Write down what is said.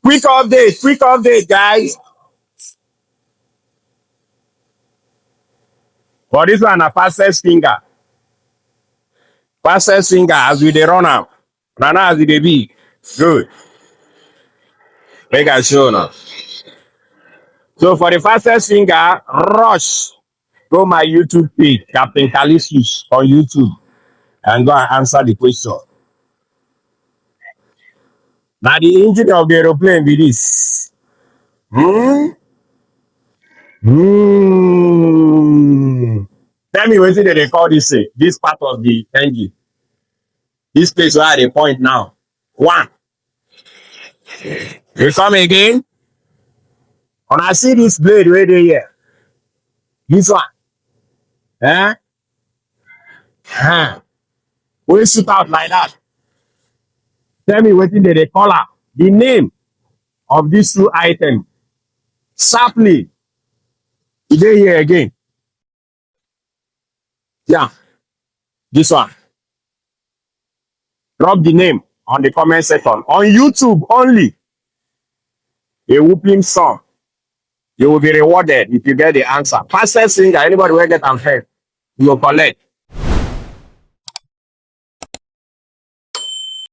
quick update, guys. For this one, a fastest finger. Fastest finger as we dey run am. Na now as e dey be. Good. Make I show now. So for the fastest finger, rush. Go my YouTube page, Captain Calisius on YouTube, and go and answer the question. Now the engine of the aeroplane be this. Hmm? Hmm. Tell me wetin they call this thing, this part of the engine. This place where they point now. One. You come again. When I see this blade right here, this one. Eh? Huh. We shoot out like that. Tell me wetin they call am. The name of these two items. Sharply. E dey here again. Yeah. This one. Drop the name on the comment section. On YouTube only. A whooping song. You will be rewarded if you get the answer. Fastest singer, anybody will get am first. You will collect.